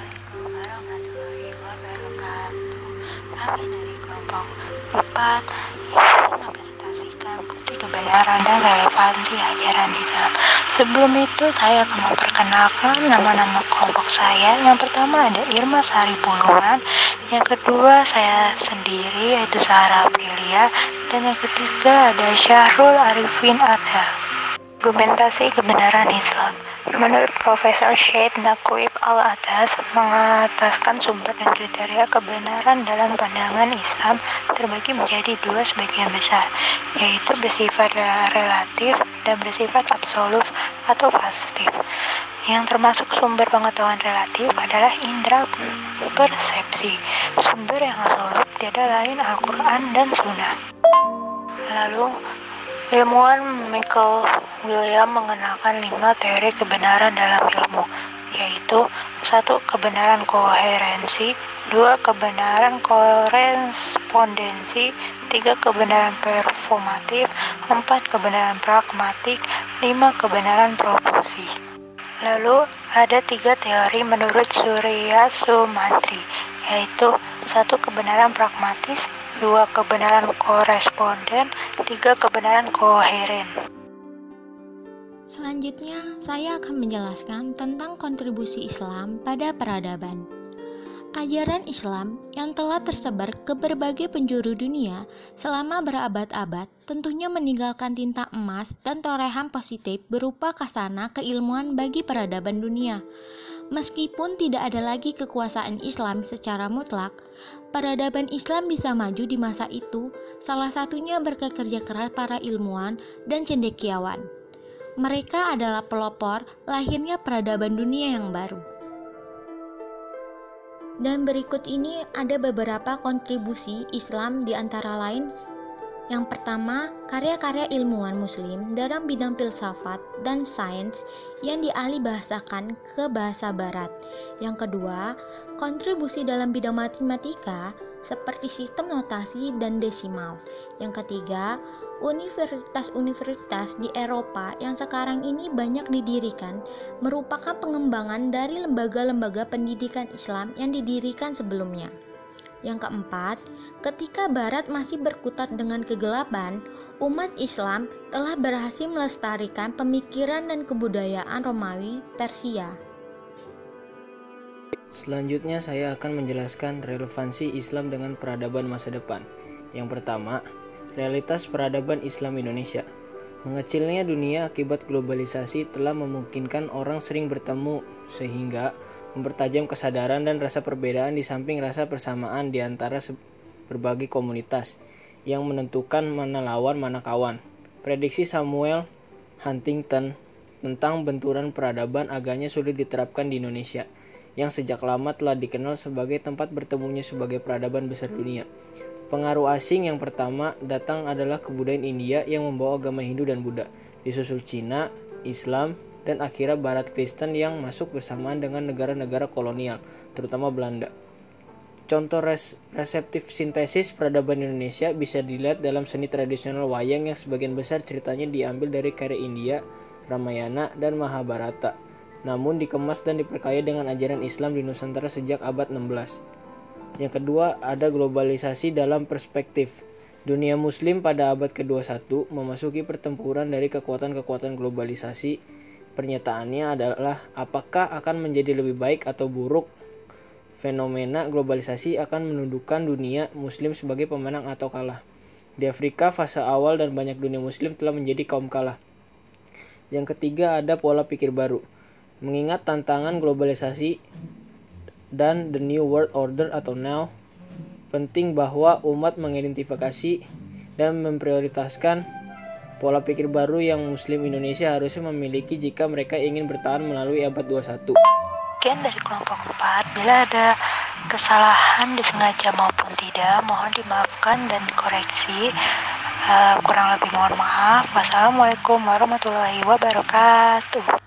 Assalamualaikum warahmatullahi wabarakatuh. Kami dari kelompok 4 yang mempresentasikan bukti kebenaran dan relevansi ajaran Islam. Sebelum itu saya akan memperkenalkan nama-nama kelompok saya. Yang pertama ada Irma Sari Bulungan, yang kedua saya sendiri yaitu Sarah Aprilia, dan yang ketiga ada Syahrul Arifin Arda. Argumentasi kebenaran Islam. Menurut Profesor Syed Naqib Al-Atas, mengataskan sumber dan kriteria kebenaran dalam pandangan Islam terbagi menjadi dua sebagian besar, yaitu bersifat relatif dan bersifat absolut atau positif. Yang termasuk sumber pengetahuan relatif adalah indera persepsi. Sumber yang absolut tiada lain Al-Quran dan Sunnah. Lalu, ilmuwan Michael William mengenalkan 5 teori kebenaran dalam ilmu, yaitu 1. Kebenaran koherensi, 2. Kebenaran korespondensi, 3. Kebenaran performatif, 4. Kebenaran pragmatik, 5. Kebenaran proporsi. Lalu ada 3 teori menurut Surya Sumantri, yaitu 1. Kebenaran pragmatis, 2. Kebenaran koresponden, 3. Kebenaran koheren. Selanjutnya, saya akan menjelaskan tentang kontribusi Islam pada peradaban. Ajaran Islam yang telah tersebar ke berbagai penjuru dunia selama berabad-abad tentunya meninggalkan tinta emas dan torehan positif berupa khazanah keilmuan bagi peradaban dunia. Meskipun tidak ada lagi kekuasaan Islam secara mutlak, peradaban Islam bisa maju di masa itu, salah satunya berkat kerja keras para ilmuwan dan cendekiawan. Mereka adalah pelopor lahirnya peradaban dunia yang baru. Dan berikut ini ada beberapa kontribusi Islam di antara lain. Yang pertama, karya-karya ilmuwan muslim dalam bidang filsafat dan sains yang dialih bahasakan ke bahasa barat. Yang kedua, kontribusi dalam bidang matematika seperti sistem notasi dan desimal. Yang ketiga, universitas-universitas di Eropa yang sekarang ini banyak didirikan merupakan pengembangan dari lembaga-lembaga pendidikan Islam yang didirikan sebelumnya. Yang keempat, ketika Barat masih berkutat dengan kegelapan, umat Islam telah berhasil melestarikan pemikiran dan kebudayaan Romawi Persia. Selanjutnya saya akan menjelaskan relevansi Islam dengan peradaban masa depan. Yang pertama, realitas peradaban Islam Indonesia. Mengecilnya dunia akibat globalisasi telah memungkinkan orang sering bertemu sehingga mempertajam kesadaran dan rasa perbedaan di samping rasa persamaan di antara berbagai komunitas yang menentukan mana lawan mana kawan. Prediksi Samuel Huntington tentang benturan peradaban agaknya sulit diterapkan di Indonesia, yang sejak lama telah dikenal sebagai tempat bertemunya sebagai peradaban besar dunia. Pengaruh asing yang pertama datang adalah kebudayaan India yang membawa agama Hindu dan Buddha, disusul Cina, Islam, dan akhirnya Barat Kristen yang masuk bersamaan dengan negara-negara kolonial, terutama Belanda. Contoh reseptif sintesis peradaban Indonesia bisa dilihat dalam seni tradisional wayang yang sebagian besar ceritanya diambil dari karya India, Ramayana, dan Mahabharata, namun dikemas dan diperkaya dengan ajaran Islam di Nusantara sejak abad 16. Yang kedua, ada globalisasi dalam perspektif. Dunia muslim pada abad ke-21 memasuki pertempuran dari kekuatan-kekuatan globalisasi. Pernyataannya adalah apakah akan menjadi lebih baik atau buruk. Fenomena globalisasi akan menundukkan dunia muslim sebagai pemenang atau kalah. Di Afrika, fase awal dan banyak dunia muslim telah menjadi kaum kalah. Yang ketiga, ada pola pikir baru. Mengingat tantangan globalisasi dan The New World Order atau Now, penting bahwa umat mengidentifikasi dan memprioritaskan pola pikir baru yang Muslim Indonesia harusnya memiliki jika mereka ingin bertahan melalui abad 21. Sekian dari kelompok 4. Bila ada kesalahan disengaja maupun tidak, mohon dimaafkan dan dikoreksi. Kurang lebih mohon maaf. Wassalamualaikum warahmatullahi wabarakatuh.